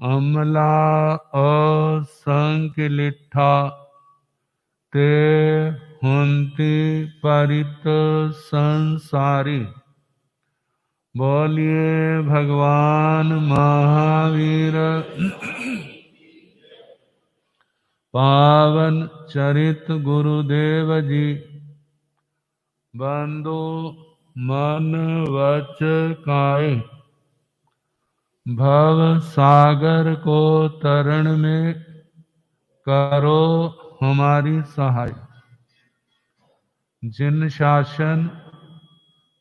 अमला असंकलिठा ते हुंति परित संसारी। बोलिए भगवान महावीर पावन चरित गुरुदेव जी। बंधु मन वच काए भव सागर को तरण में करो हमारी सहाय। जिन शासन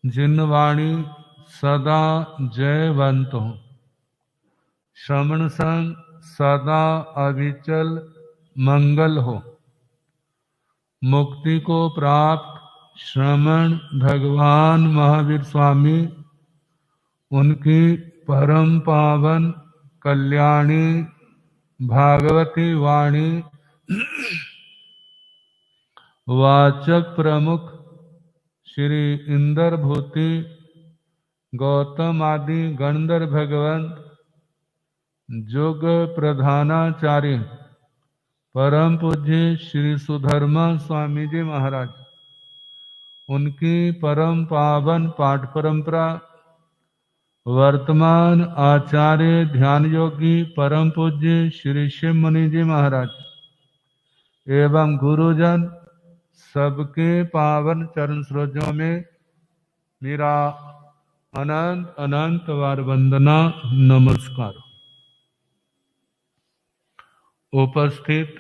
जिन वाणी सदा जयवंत हो। श्रवण संग सदा अविचल मंगल हो। मुक्ति को प्राप्त श्रमण भगवान महावीर स्वामी उनकी परम पावन कल्याणी भागवती वाणी वाचक प्रमुख श्री इंद्र भूति गौतम आदि गणधर भगवंत जुग प्रधानाचार्य परम पूज्य श्री सुधर्मा स्वामी जी महाराज, उनकी परम पावन पाठ परंपरा वर्तमान आचार्य ध्यान योगी परम पूज्य श्री शिव मुनि जी महाराज एवं गुरुजन सबके पावन चरण सरोजों में मेरा अनंत अनंत बार वंदना नमस्कार। उपस्थित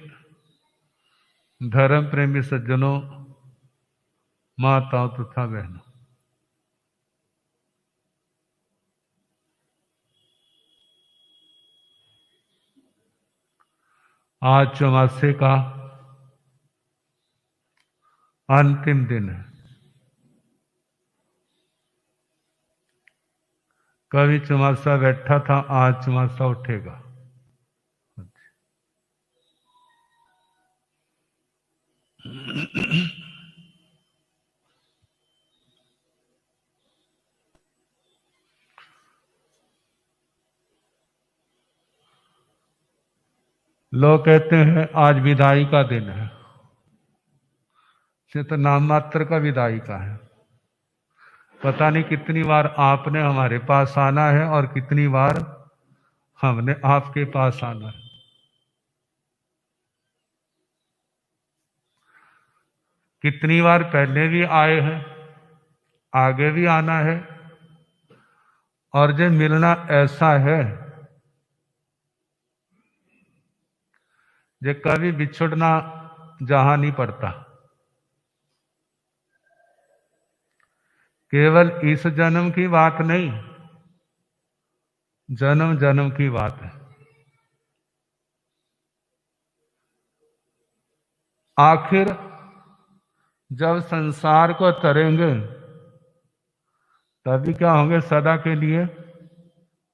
धर्म प्रेमी सज्जनों, माताओं तथा बहनों, आज चौमासे का अंतिम दिन है। कभी चौमासा बैठा था, आज चौमासा उठेगा। लोग कहते हैं आज विदाई का दिन है। ये तो नाम मात्र का विदाई का है। पता नहीं कितनी बार आपने हमारे पास आना है और कितनी बार हमने आपके पास आना है। कितनी बार पहले भी आए हैं, आगे भी आना है, और जो मिलना ऐसा है जो कभी बिछुड़ना जहां नहीं पड़ता। केवल इस जन्म की बात नहीं, जन्म जन्म की बात है। आखिर जब संसार को तरेंगे तभी क्या होंगे, सदा के लिए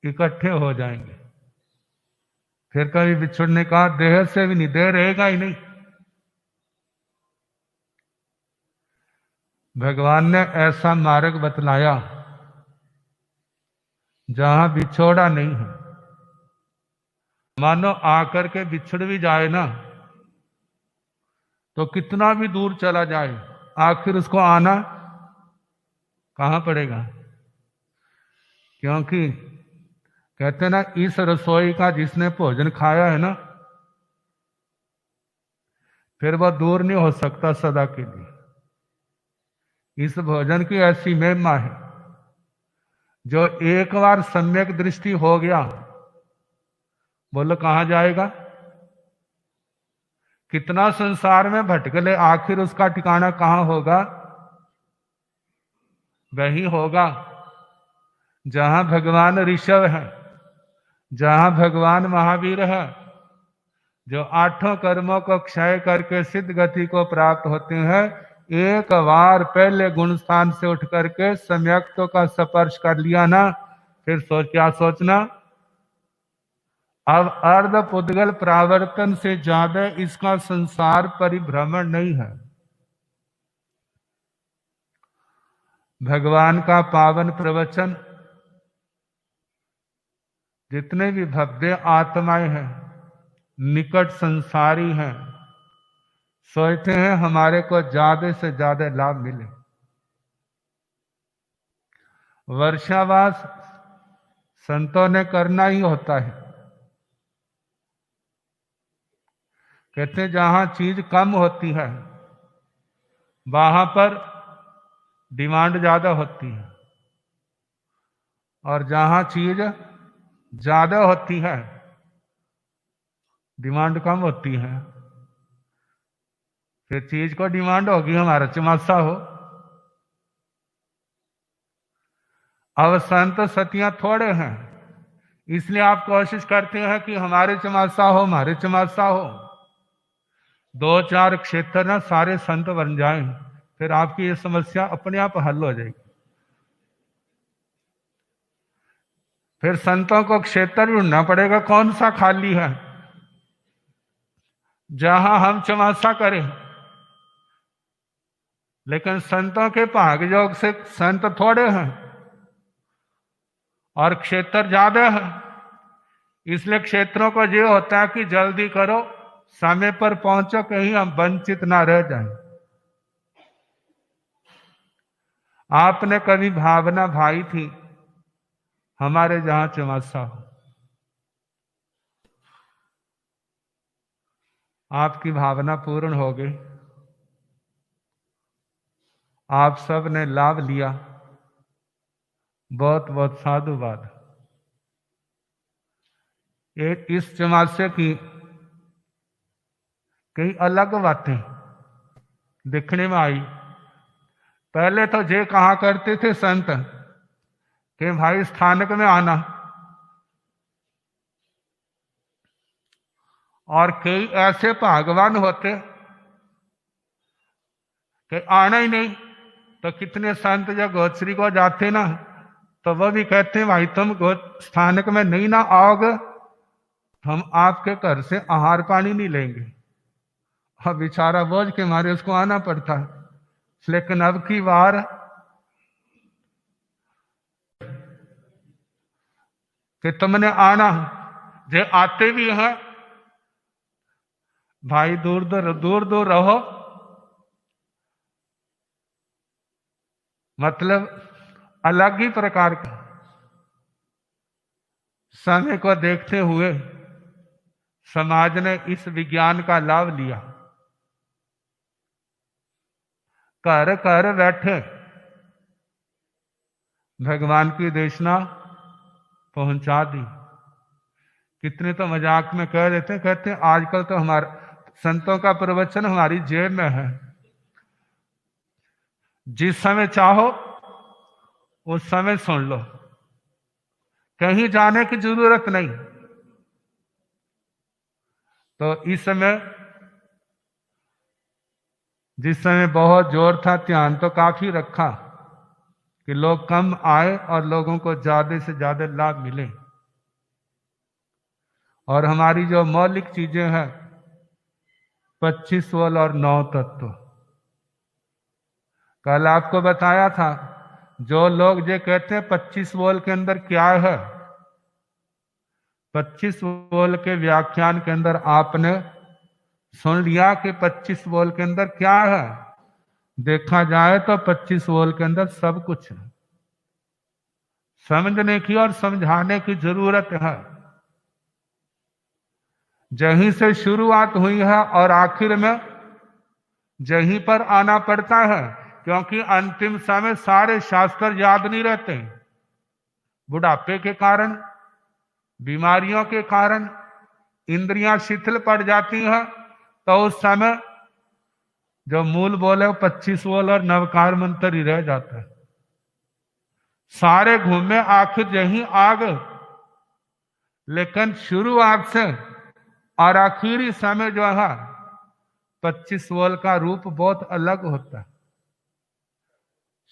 इकट्ठे हो जाएंगे। फिर कभी बिछुड़ने का देह से भी नहीं, देह रहेगा ही नहीं। भगवान ने ऐसा मार्ग बतलाया जहां बिछोड़ा नहीं है। मानो आकर के बिछड़ भी जाए ना तो कितना भी दूर चला जाए, आखिर उसको आना कहां पड़ेगा। क्योंकि कहते ना, इस रसोई का जिसने भोजन खाया है ना, फिर वह दूर नहीं हो सकता सदा के लिए। इस भोजन की ऐसी महिमा है, जो एक बार सम्यक दृष्टि हो गया, बोलो कहां जाएगा। कितना संसार में भटकले, आखिर उसका ठिकाना कहां होगा। वही होगा जहां भगवान ऋषभ है, जहां भगवान महावीर है, जो आठों कर्मों को क्षय करके सिद्ध गति को प्राप्त होते हैं। एक बार पहले गुण स्थान से उठ करके सम्यक्तों का स्पर्श कर लिया ना, फिर क्या सोचना। अब अर्ध पुद्गल प्रावर्तन से ज्यादा इसका संसार परिभ्रमण नहीं है। भगवान का पावन प्रवचन जितने भी भव्य आत्माएं हैं, निकट संसारी हैं, सोचते हैं हमारे को ज्यादा से ज्यादा लाभ मिले। वर्षावास संतों ने करना ही होता है। कहते हैं जहां चीज कम होती है वहां पर डिमांड ज्यादा होती है, और जहां चीज ज्यादा होती है डिमांड कम होती है। फिर चीज को डिमांड होगी, हमारा चमासा हो। अब संत सतियां थोड़े हैं, इसलिए आप कोशिश करते हैं कि हमारे चमासा हो, हमारे चमासा हो। 2-4 क्षेत्र ना सारे संत बन जाएं, फिर आपकी ये समस्या अपने आप हल हो जाएगी। फिर संतों को क्षेत्र ढूंढना पड़ेगा, कौन सा खाली है जहां हम चमासा करें। लेकिन संतों के भाग योग से संत थोड़े हैं और क्षेत्र ज्यादा है, इसलिए क्षेत्रों को ये होता है कि जल्दी करो, समय पर पहुंचो, कहीं हम वंचित ना रह जाएं। आपने कभी भावना भाई थी हमारे जहां चमासा हो, आपकी भावना पूर्ण हो गई, आप सब ने लाभ लिया, बहुत बहुत साधुवाद। एक इस चमासे की कई अलग बातें दिखने में आई। पहले तो ये कहा करते थे संत कि भाई स्थानक में आना, और कई ऐसे भागवान होते कि आना ही नहीं। तो कितने संत जब गोचरी को जाते ना, तो वो भी कहते भाई तुम स्थानक में नहीं ना आओगे, हम आपके घर से आहार पानी नहीं लेंगे। अब बेचारा बोझ के मारे उसको आना पड़ता है। लेकिन अब की बार कि तुमने आना, जो आते भी हैं भाई दूर दूर रहो, मतलब अलग ही प्रकार का। समय को देखते हुए समाज ने इस विज्ञान का लाभ लिया, घर घर बैठे भगवान की देशना पहुंचा दी। कितने तो मजाक में कह देते, कहते आजकल तो हमारे संतों का प्रवचन हमारी जेब में है, जिस समय चाहो उस समय सुन लो, कहीं जाने की जरूरत नहीं। तो इस समय जिस समय बहुत जोर था, ध्यान तो काफी रखा कि लोग कम आए और लोगों को ज्यादा से ज्यादा लाभ मिले। और हमारी जो मौलिक चीजें हैं 25 वोल और 9 तत्व, कल आपको बताया था, जो लोग ये कहते हैं 25 वोल के अंदर क्या है, 25 वोल के व्याख्यान के अंदर आपने सुन लिया कि 25 वोल के अंदर क्या है। देखा जाए तो 25 वोल के अंदर सब कुछ है। समझने की और समझाने की जरूरत है। जहीं से शुरुआत हुई है और आखिर में जहीं पर आना पड़ता है, क्योंकि अंतिम समय सारे शास्त्र याद नहीं रहते। बुढ़ापे के कारण, बीमारियों के कारण इंद्रियां शिथिल पड़ जाती हैं, तो उस समय जो मूल बोल है 25 बोल और नवकार मंत्र ही रह जाता है। सारे घूमे आखिर यहीं आ गए, लेकिन शुरुआत से और आखिरी समय जो है 25 बोल का रूप बहुत अलग होता है।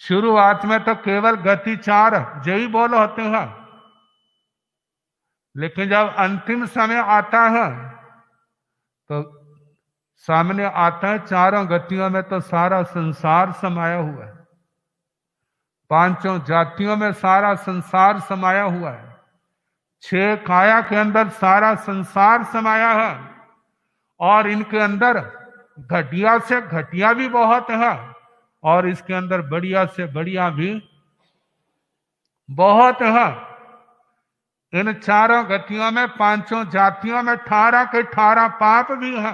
शुरुआत में तो केवल गति 4 यही बोल होते हैं, लेकिन जब अंतिम समय आता है तो सामने आता है चारों गतियों में तो सारा संसार समाया हुआ है, 5 जातियों में सारा संसार समाया हुआ है। छह काया के अंदर सारा संसार समाया है और इनके अंदर घटिया से घटिया भी बहुत है और इसके अंदर बढ़िया से बढ़िया भी बहुत है। इन चारों गतियों में, पांचों जातियों में 18 के 18 पाप भी है।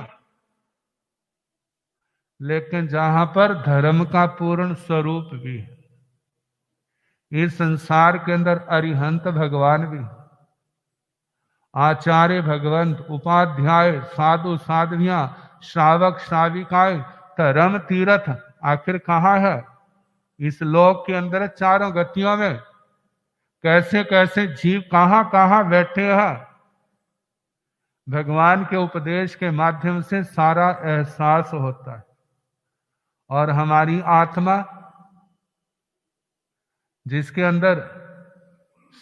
लेकिन जहां पर धर्म का पूर्ण स्वरूप भी है, इस संसार के अंदर अरिहंत भगवान भी, आचार्य भगवंत, उपाध्याय, साधु साध्वियां, श्रावक श्राविकाएं, धर्म तीर्थ आखिर कहाँ है? इस लोक के अंदर चारों गतियों में कैसे कैसे जीव कहाँ कहाँ बैठे हैं। भगवान के उपदेश के माध्यम से सारा एहसास होता है और हमारी आत्मा जिसके अंदर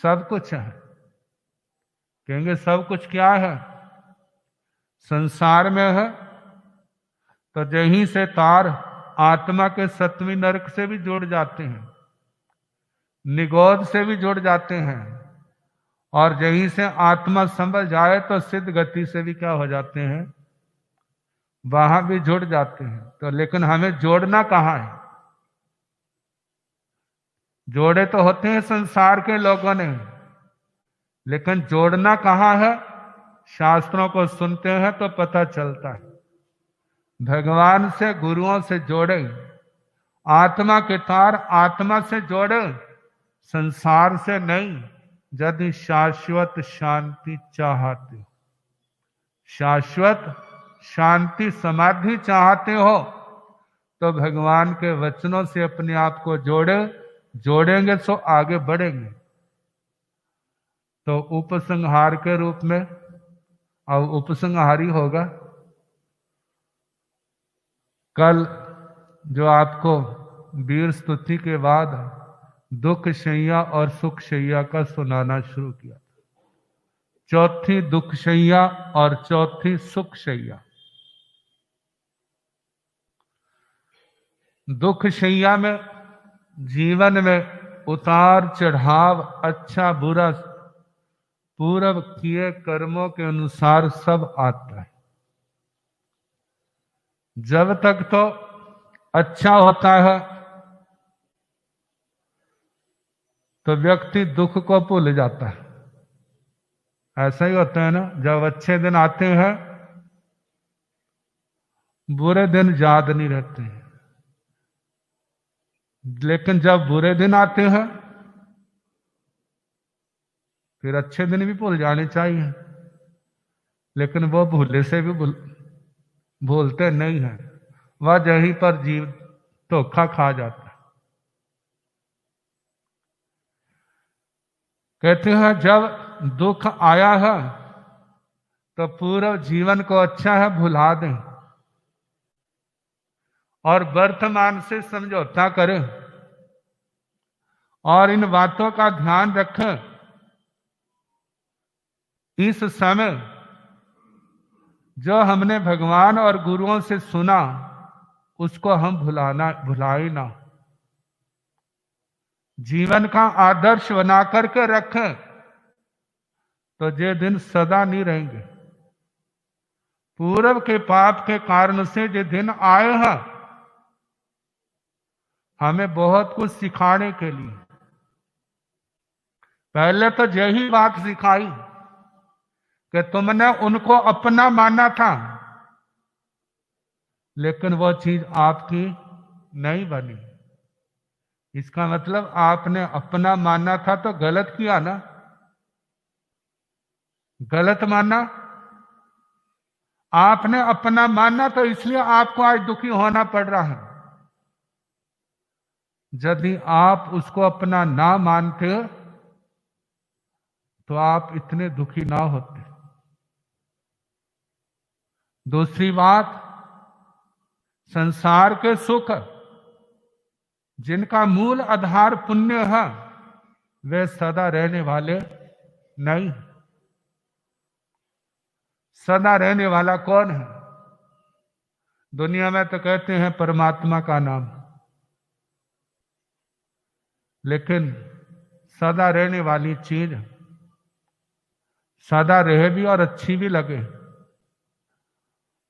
सब कुछ है, कहेंगे सब कुछ क्या है? संसार में है, तो यहीं से तार आत्मा के सतवीं नरक से भी जुड़ जाते हैं, निगोद से भी जुड़ जाते हैं और यहीं से आत्मा संभल जाए तो सिद्ध गति से भी क्या हो जाते हैं? वहां भी जुड़ जाते हैं। तो लेकिन हमें जोड़ना कहाँ है? जोड़े तो होते हैं संसार के लोगों ने, लेकिन जोड़ना कहाँ है? शास्त्रों को सुनते हैं तो पता चलता है। भगवान से, गुरुओं से जोड़े, आत्मा के तार आत्मा से जोड़े, संसार से नहीं। यदि शाश्वत शांति चाहते हो, शाश्वत शांति समाधि चाहते हो, तो भगवान के वचनों से अपने आप को जोड़ेंगे तो आगे बढ़ेंगे। तो उपसंहार के रूप में, अब उपसंहारी होगा कल जो आपको वीर स्तुति के बाद दुख शैया और सुख शैया का सुनाना शुरू किया। चौथी दुख शैया और चौथी सुख शैया। दुख शैया में जीवन में उतार चढ़ाव, अच्छा बुरा, पूर्व किए कर्मों के अनुसार सब आता है। जब तक तो अच्छा होता है तो व्यक्ति दुख को भूल जाता है। ऐसा ही होता है ना, जब अच्छे दिन आते हैं बुरे दिन याद नहीं रहते हैं, लेकिन जब बुरे दिन आते हैं फिर अच्छे दिन भी भूल जाने चाहिए, लेकिन वो भूले से भी भूलते नहीं है। वह यहीं पर जीव धोखा खा जाता है। कहते हैं जब दुख आया है तो पूर्व जीवन को अच्छा है भुला दें और वर्तमान से समझौता करें और इन बातों का ध्यान रखें। इस समय जो हमने भगवान और गुरुओं से सुना उसको हम भुलाए ना, जीवन का आदर्श बना करके रखें, तो ये दिन सदा नहीं रहेंगे। पूर्व के पाप के कारण से ये दिन आए हैं हमें बहुत कुछ सिखाने के लिए। पहले तो यही बात सिखाई कि तुमने उनको अपना माना था, लेकिन वो चीज आपकी नहीं बनी। इसका मतलब आपने अपना माना था तो गलत किया ना, गलत माना। आपने अपना माना तो इसलिए आपको आज दुखी होना पड़ रहा है। यदि आप उसको अपना ना मानते तो आप इतने दुखी ना होते। दूसरी बात, संसार के सुख जिनका मूल आधार पुण्य है वे सदा रहने वाले नहीं। सदा रहने वाला कौन है? दुनिया में तो कहते हैं परमात्मा का नाम, लेकिन सदा रहने वाली चीज सदा रहे भी और अच्छी भी लगे,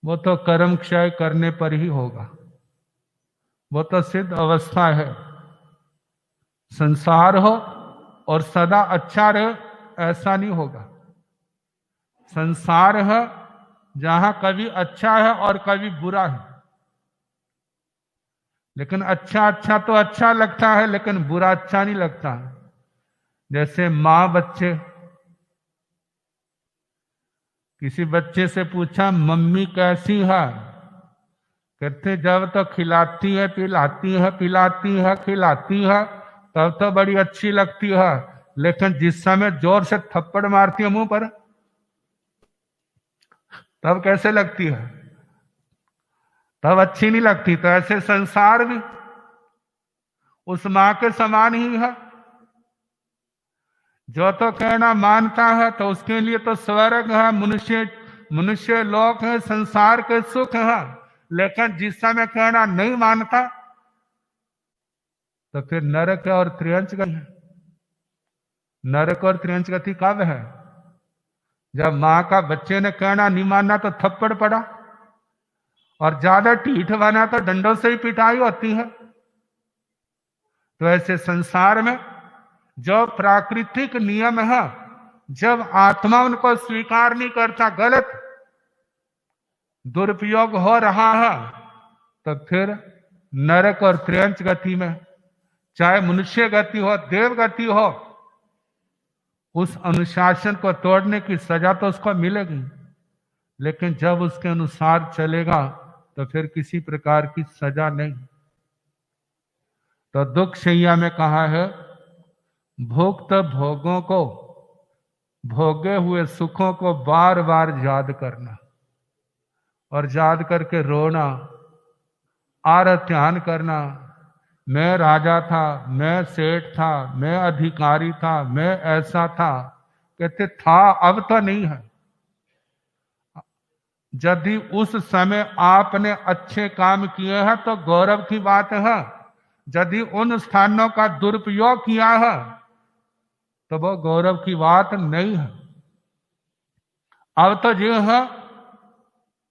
वो तो कर्म क्षय करने पर ही होगा, वो तो सिद्ध अवस्था है। संसार हो और सदा अच्छा रहे ऐसा नहीं होगा। संसार है जहां कभी अच्छा है और कभी बुरा है, लेकिन अच्छा अच्छा तो अच्छा लगता है, लेकिन बुरा अच्छा नहीं लगता। जैसे माँ बच्चे, किसी बच्चे से पूछा मम्मी कैसी है, कहते जब तो खिलाती है पिलाती है, पिलाती है खिलाती है तब तो बड़ी अच्छी लगती है, लेकिन जिस समय जोर से थप्पड़ मारती है मुंह पर तब कैसे लगती है, तब अच्छी नहीं लगती। तो ऐसे संसार भी उस मां के समान ही है। जो तो कहना मानता है तो उसके लिए तो स्वर्ग है, मनुष्य लोक है, संसार के सुख है। लेकिन जिस समय कहना नहीं मानता तो फिर नरक और त्रियंच गति है। नरक और त्रियंच गति कब है? जब मां का बच्चे ने कहना नहीं मानना तो थप्पड़ पड़ा, और ज्यादा ढीठ बना तो डंडों से ही पिटाई होती है। तो ऐसे संसार में जो प्राकृतिक नियम है, जब आत्मा उनको स्वीकार नहीं करता, गलत दुरुपयोग हो रहा है, तो फिर नरक और त्रियंच गति में, चाहे मनुष्य गति हो देव गति हो, उस अनुशासन को तोड़ने की सजा तो उसको मिलेगी। लेकिन जब उसके अनुसार चलेगा तो फिर किसी प्रकार की सजा नहीं। तो दुख शैया में कहा है, भोक्त भोगों को, भोगे हुए सुखों को बार बार याद करना, और याद करके रोना, आरत्यान करना, मैं राजा था, मैं सेठ था, मैं अधिकारी था, मैं ऐसा था। कहते था, अब तो नहीं है। यदि उस समय आपने अच्छे काम किए हैं तो गौरव की बात है। यदि उन स्थानों का दुरुपयोग किया है तो वो गौरव की बात नहीं है। अब तो ये है,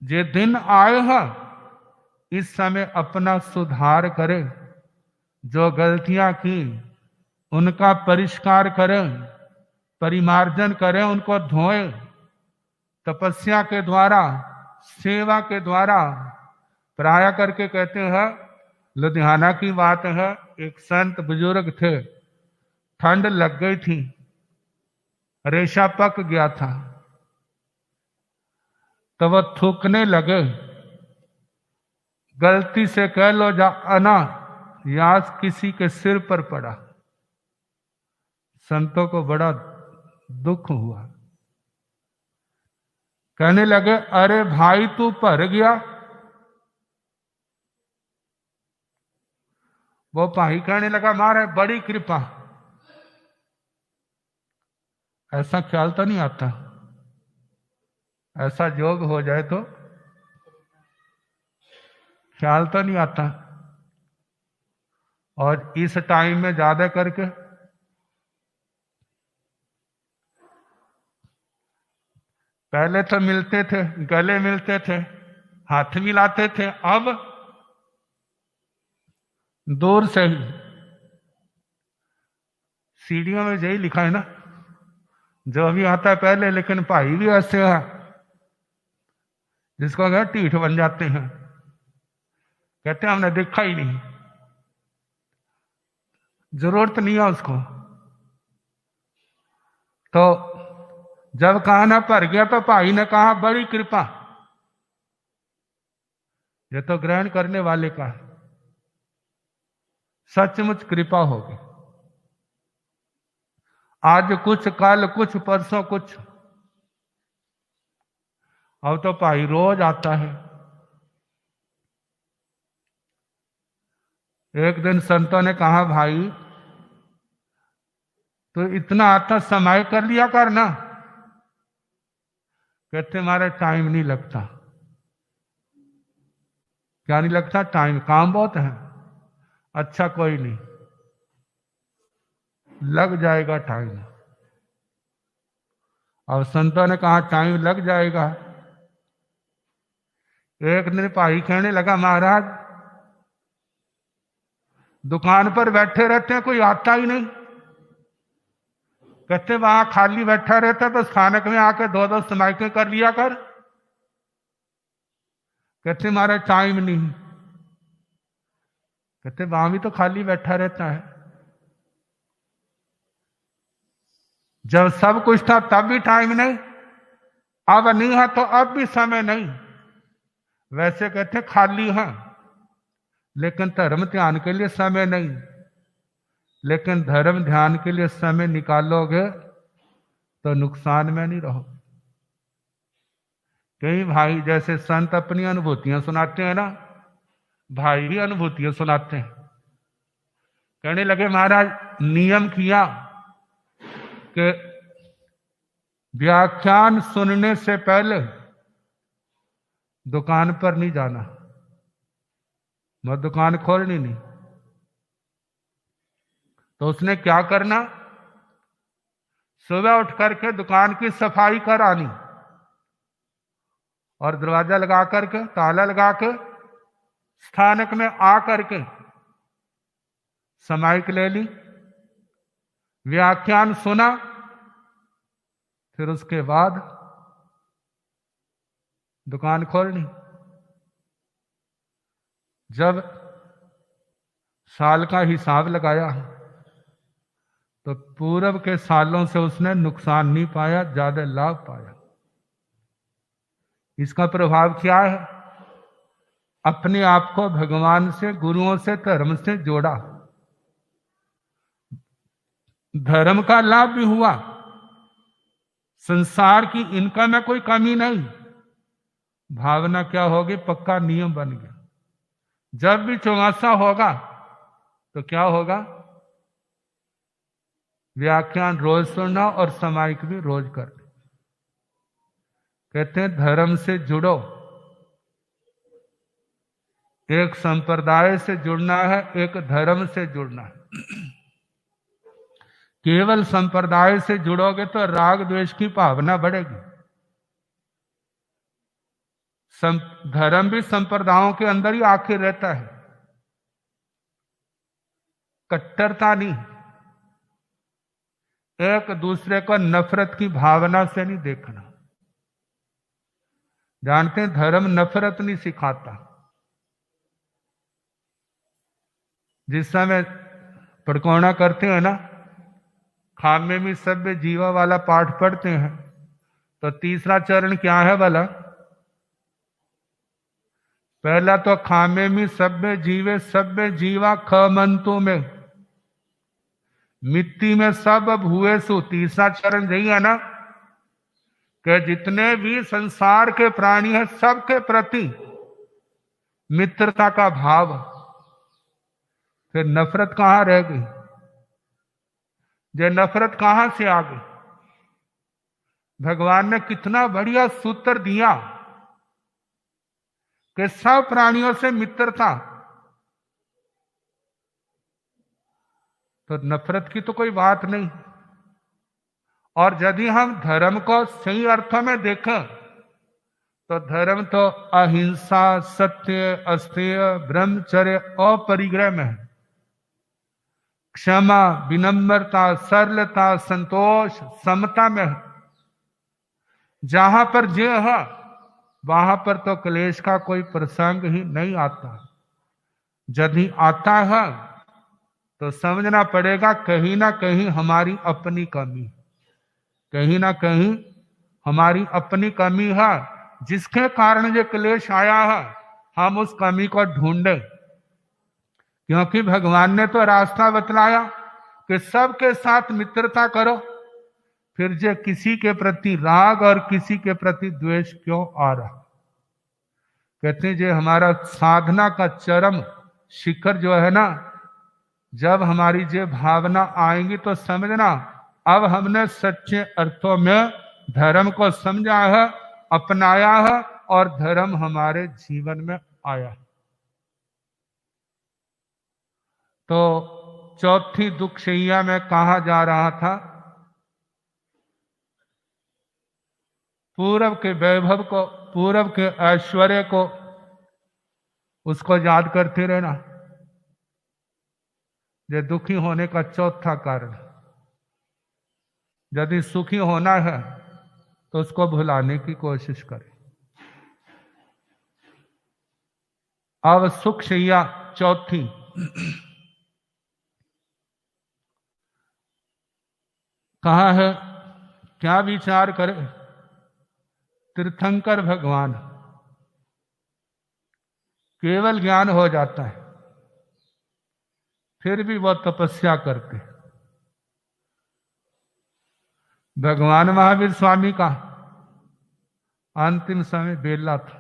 जे दिन आए हैं, इस समय अपना सुधार करें, जो गलतियां की उनका परिष्कार करें, परिमार्जन करें, उनको धोएं, तपस्या के द्वारा, सेवा के द्वारा। प्राय करके कहते हैं, लुधियाना की बात है, एक संत बुजुर्ग थे, ठंड लग गई थी, रेशा पक गया था, तो वह थूकने लगे। गलती से कह लो जा अना यास किसी के सिर पर पड़ा। संतों को बड़ा दुख हुआ, कहने लगे अरे भाई तू भर गया। वो भाई कहने लगा मारे बड़ी कृपा। ऐसा ख्याल तो नहीं आता, ऐसा योग हो जाए तो ख्याल तो नहीं आता। और इस टाइम में ज्यादा करके पहले तो मिलते थे, गले मिलते थे, हाथ मिलाते थे, अब दूर से ही। सीढ़ियों में यही लिखा है ना, जो भी आता है पहले, लेकिन भाई भी ऐसे है जिसको अगर टीठ बन जाते हैं, कहते हैं हमने देखा ही नहीं, जरूरत नहीं है उसको। तो जब कहा ना भर गया तो भाई ने कहा बड़ी कृपा। ये तो ग्रहण करने वाले का है, सचमुच कृपा होगी। आज कुछ, कल कुछ, परसों कुछ। अब तो भाई रोज आता है। एक दिन संतों ने कहा भाई तो इतना आता समय कर लिया कर ना। कहते हमारा टाइम नहीं लगता। क्या नहीं लगता? टाइम, काम बहुत है। अच्छा कोई नहीं, लग जाएगा टाइम। और संतों ने कहा टाइम लग जाएगा। एक दिन भाई कहने लगा, महाराज दुकान पर बैठे रहते हैं, कोई आता ही नहीं। कहते वहां खाली बैठा रहता तो स्थानक में आके दो दो समाइकें कर लिया कर। कहते महाराज टाइम नहीं। कहते वहां भी तो खाली बैठा रहता है। जब सब कुछ था तब भी टाइम नहीं, अब नहीं है तो अब भी समय नहीं। वैसे कहते खाली है लेकिन धर्म ध्यान के लिए समय नहीं। लेकिन धर्म ध्यान के लिए समय निकालोगे तो नुकसान में नहीं रहोगे। कई भाई जैसे संत अपनी अनुभूतियां सुनाते हैं ना, भाई भी अनुभूतियां सुनाते हैं। कहने लगे महाराज नियम किया कि व्याख्यान सुनने से पहले दुकान पर नहीं जाना, मैं दुकान खोलनी नहीं। तो उसने क्या करना, सुबह उठ करके दुकान की सफाई करानी और दरवाजा लगा करके ताला लगा के स्थानक में आ करके समाइक ले ली, व्याख्यान सुना, फिर उसके बाद दुकान खोलनी। जब साल का हिसाब लगाया तो पूर्व के सालों से उसने नुकसान नहीं पाया, ज्यादा लाभ पाया। इसका प्रभाव क्या है, अपने आप को भगवान से, गुरुओं से, धर्म से जोड़ा, धर्म का लाभ भी हुआ, संसार की इनकम में कोई कमी नहीं। भावना क्या होगी, पक्का नियम बन गया। जब भी चौमासा होगा तो क्या होगा, व्याख्यान रोज सुनना और समाइक भी रोज करना। कहते हैं धर्म से जुड़ो, एक संप्रदाय से जुड़ना है, एक धर्म से जुड़ना है। केवल संप्रदाय से जुड़ोगे तो राग द्वेष की भावना बढ़ेगी। धर्म भी संप्रदायों के अंदर ही आखिर रहता है, कट्टरता नहीं, एक दूसरे को नफरत की भावना से नहीं देखना। जानते हैं धर्म नफरत नहीं सिखाता। जिस समय पड़कौना करते हैं ना, खामे में सभ्य जीवा वाला पाठ पढ़ते हैं तो तीसरा चरण क्या है भला, पहला तो खामे में सभ्य जीवे सभ्य जीवा खमंतु में मिट्टी में सब भूए सु। तीसरा चरण यही है ना कि जितने भी संसार के प्राणी हैं सबके प्रति मित्रता का भाव, फिर नफरत कहां रह गई। ये नफरत कहां से आ गई, भगवान ने कितना बढ़िया सूत्र दिया कि सब प्राणियों से मित्रता, तो नफरत की तो कोई बात नहीं। और यदि हम धर्म को सही अर्थों में देखें तो धर्म तो अहिंसा, सत्य, अस्तेय, ब्रह्मचर्य और परिग्रह में है। क्षमा, विनम्रता, सरलता, संतोष, समता में है। जहां पर जे है वहां पर तो क्लेश का कोई प्रसंग ही नहीं आता। यदि आता है तो समझना पड़ेगा कहीं ना कहीं हमारी अपनी कमी, कहीं ना कहीं हमारी अपनी कमी है, जिसके कारण ये क्लेश आया है। हम उस कमी को ढूंढे, क्योंकि भगवान ने तो रास्ता बतलाया कि सबके साथ मित्रता करो। फिर जो किसी के प्रति राग और किसी के प्रति द्वेष क्यों आ रहा। कहते हैं जो हमारा साधना का चरम शिखर जो है ना, जब हमारी जो भावना आएंगी तो समझना अब हमने सच्चे अर्थों में धर्म को समझा है, अपनाया है और धर्म हमारे जीवन में आया। तो चौथी दुखशैया में कहा जा रहा था पूर्व के वैभव को, पूर्व के ऐश्वर्य को, उसको याद करते रहना। ये दुखी होने का चौथा कारण। यदि सुखी होना है तो उसको भुलाने की कोशिश करें। अब सुख शैया चौथी। कहा है, क्या विचार करे तीर्थंकर भगवान, केवल ज्ञान हो जाता है फिर भी वह तपस्या करते। भगवान महावीर स्वामी का अंतिम समय बेला था।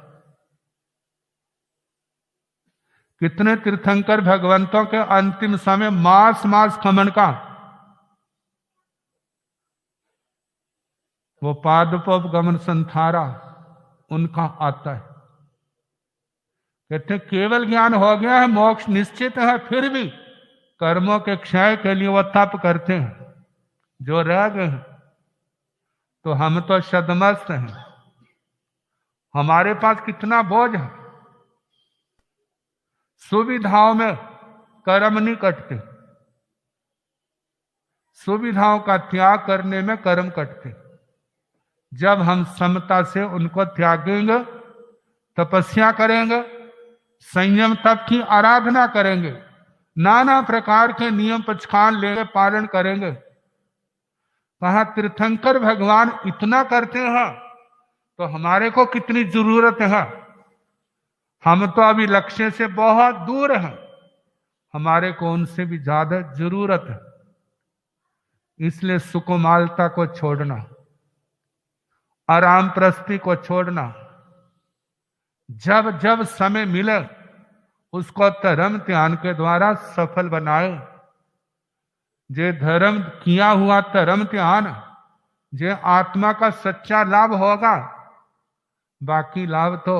कितने तीर्थंकर भगवंतों के अंतिम समय मास मास खमन का, वो पादपोपगमन संथारा उनका आता है। कहते केवल ज्ञान हो गया है, मोक्ष निश्चित है, फिर भी कर्मों के क्षय के लिए वो तप करते हैं। जो रह गए हैं तो हम तो शतमस्त हैं, हमारे पास कितना बोझ है। सुविधाओं में कर्म नहीं कटते, सुविधाओं का त्याग करने में कर्म कटते। जब हम समता से उनको त्यागेंगे, तपस्या करेंगे, संयम तप की आराधना करेंगे, नाना प्रकार के नियम पचखान लेंगे, पालन करेंगे। कहा तीर्थंकर भगवान इतना करते हैं तो हमारे को कितनी जरूरत है। हम तो अभी लक्ष्य से बहुत दूर हैं, हमारे को उनसे भी ज्यादा जरूरत है। इसलिए सुकुमालता को छोड़ना, आराम प्रस्ती को छोड़ना, जब जब समय मिले उसको धर्म ध्यान के द्वारा सफल बनाए। जे धर्म किया हुआ धर्म ध्यान, जे आत्मा का सच्चा लाभ होगा, बाकी लाभ तो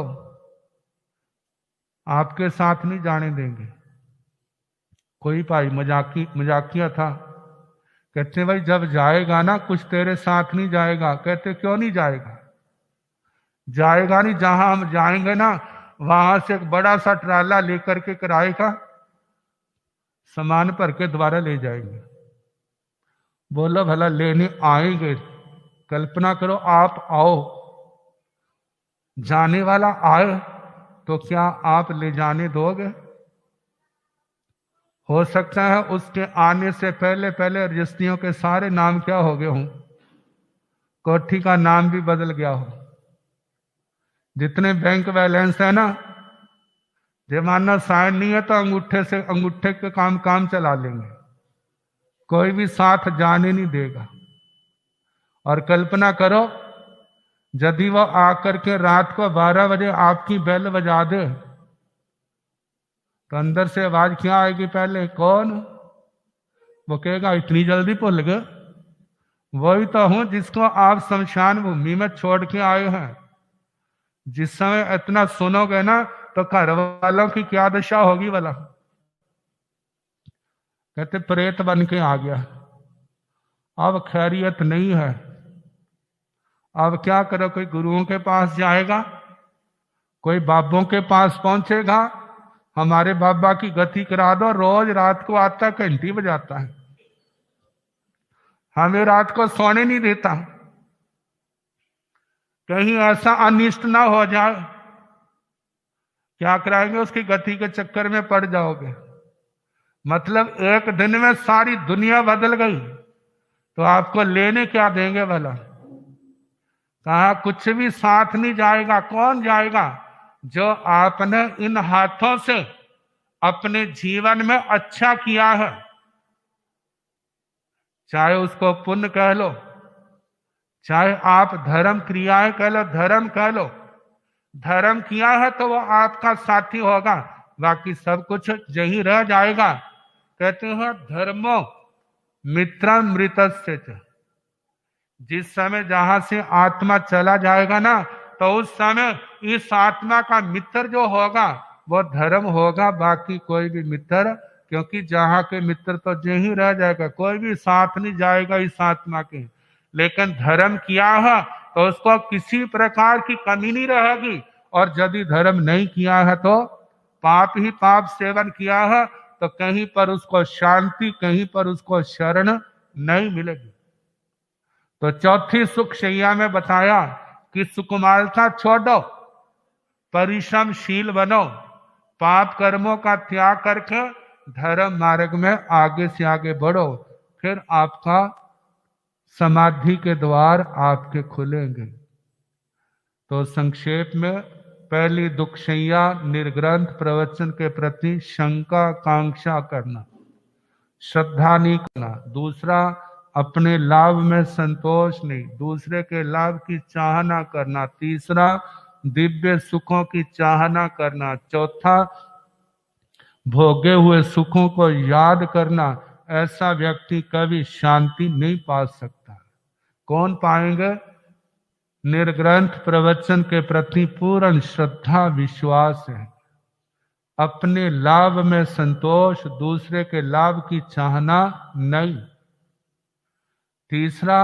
आपके साथ नहीं जाने देंगे। कोई भाई मजाकिया था, कहते भाई जब जाएगा ना कुछ तेरे साथ नहीं जाएगा। कहते क्यों नहीं जाएगा? जाएगा नहीं, जहां हम जाएंगे ना वहां से एक बड़ा सा ट्राला लेकर के किराए का सामान भर के दोबारा ले जाएंगे। बोलो भला लेने आएंगे, कल्पना करो आप आओ, जाने वाला आए तो क्या आप ले जाने दोगे? हो सकता है उसके आने से पहले पहले रजिस्ट्रियों के सारे नाम क्या हो गए हों, कोठी का नाम भी बदल गया हो। जितने बैंक बैलेंस है ना, जमाना साइन नहीं है तो अंगूठे से अंगूठे के काम चला लेंगे, कोई भी साथ जाने नहीं देगा। और कल्पना करो यदि वो आकर के रात को 12 बजे आपकी बेल बजा दे तो अंदर से आवाज क्या आएगी? पहले कौन? वो कहेगा इतनी जल्दी भूल गए। वही तो हूं जिसको आप शमशान भूमि में छोड़ के आए हैं। जिस समय इतना सुनोगे ना तो घर वालों की क्या दशा होगी वाला? कहते प्रेत बन के आ गया, अब खैरियत नहीं है। अब क्या करो? कोई गुरुओं के पास जाएगा, कोई बाबों के पास पहुंचेगा, हमारे बाबा की गति करा दो। रोज रात को आता, घंटी बजाता है, हमें रात को सोने नहीं देता, कहीं ऐसा अनिष्ट ना हो जाए। क्या कराएंगे? उसकी गति के चक्कर में पड़ जाओगे। मतलब एक दिन में सारी दुनिया बदल गई तो आपको लेने क्या देंगे भला? कहा कुछ भी साथ नहीं जाएगा। कौन जाएगा? जो आपने इन हाथों से अपने जीवन में अच्छा किया है, चाहे उसको पुण्य कह लो, चाहे आप धर्म क्रियाएं कह लो, धर्म कह लो। धर्म किया है तो वो आपका साथी होगा, बाकी सब कुछ यही रह जाएगा। कहते हैं धर्मो मित्रम मृतस्य च। जिस समय जहां से आत्मा चला जाएगा ना तो उस समय इस आत्मा का मित्र जो होगा वो धर्म होगा, बाकी कोई भी मित्र, क्योंकि जहां के मित्र तो यही रह जाएगा, कोई भी साथ नहीं जाएगा इस आत्मा के। लेकिन धर्म किया है तो उसको किसी प्रकार की कमी नहीं रहेगी। और यदि धर्म नहीं किया है तो पाप ही पाप सेवन किया है, तो कहीं पर उसको शांति, कहीं पर उसको शरण नहीं मिलेगी। तो चौथी सुख शैया में बताया कि सुकुमारता छोड़ो, परिश्रमशील बनो, पाप कर्मों का त्याग करके धर्म मार्ग में आगे से आगे बढ़ो, फिर आपका समाधि के द्वार आपके खुलेंगे। तो संक्षेप में पहली दुखशैया निर्ग्रंथ प्रवचन के प्रति शंका कांक्षा करना, श्रद्धा नहीं करना। दूसरा, अपने लाभ में संतोष नहीं, दूसरे के लाभ की चाहना करना। तीसरा, दिव्य सुखों की चाहना करना। चौथा, भोगे हुए सुखों को याद करना। ऐसा व्यक्ति कभी शांति नहीं पा सकता। कौन पाएंगे? निर्ग्रंथ प्रवचन के प्रति पूर्ण श्रद्धा विश्वास है, अपने लाभ में संतोष, दूसरे के लाभ की चाहना नहीं। तीसरा,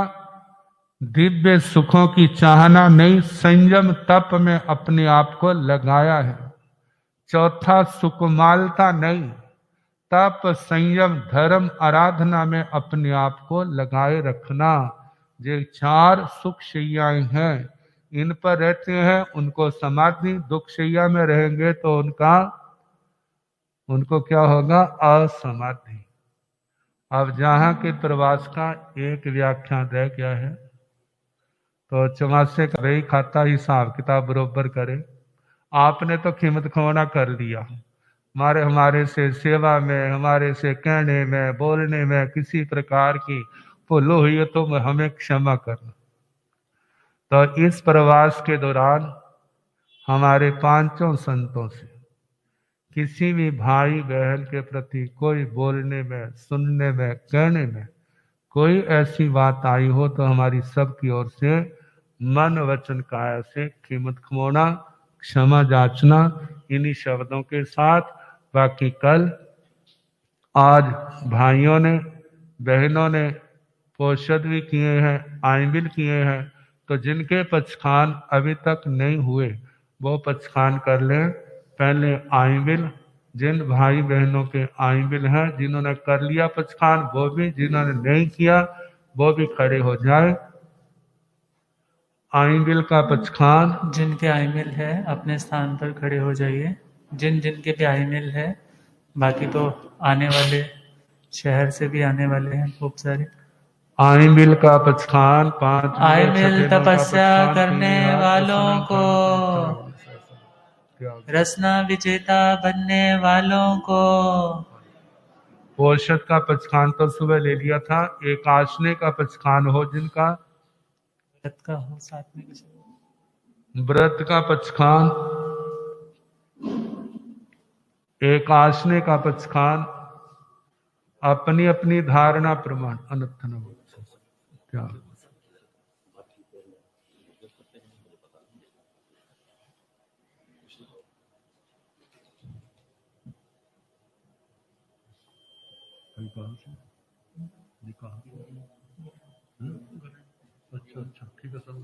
दिव्य सुखों की चाहना नहीं, संयम तप में अपने आप को लगाया है। चौथा, सुकुमालता नहीं, तप, संयम, धर्म, आराधना में अपने आप को लगाए रखना। ये चार सुख शैयाएं हैं, इन पर रहते हैं उनको समाधि। दुख शैया में रहेंगे तो उनको क्या होगा? असमाधि। अब जहां के प्रवास का एक व्याख्यान रह गया है, तो चौमासे का वही खाता हिसाब किताब बरोबर करे। आपने तो कीमत खोना कर लिया, हमारे से सेवा में, हमारे से कहने में, बोलने में किसी प्रकार की भूल हुई है तो हमें क्षमा करना। तो इस प्रवास के दौरान हमारे पांचों संतों से किसी भी भाई बहन के प्रति कोई बोलने में, सुनने में, कहने में कोई ऐसी बात आई हो तो हमारी सब की ओर से मन वचन काया से कीमत खमोना, क्षमा जाचना, इन्हीं शब्दों के साथ। बाकी कल आज भाइयों ने, बहनों ने पोषद भी किए हैं, आइबिल किए हैं, तो जिनके पचखान अभी तक नहीं हुए वो पचखान कर लें। पहले आइबिल, जिन भाई बहनों के आइबिल हैं, जिन्होंने कर लिया पचखान वो भी, जिन्होंने नहीं किया वो भी खड़े हो जाए। आइबिल का पचखान। जिनके आईमेल है अपने स्थान पर खड़े हो जाइए। जिनके भी आईमेल है, बाकी तो आने वाले शहर से भी आने वाले हैं खूब सारे। आइबिल का पचखान 5 आईमेल तपस्या करने वालों को, रसना विजेता बनने वालों को। पोषद का पचखान तो सुबह ले लिया था। एक आशने का पचखान हो जिनका व्रत का हो, साथ में किसी व्रत का पचखान, एक आशने का पचखान, अपनी अपनी धारणा प्रमाण अनर्थन क्या अच्छा ठीक है सर।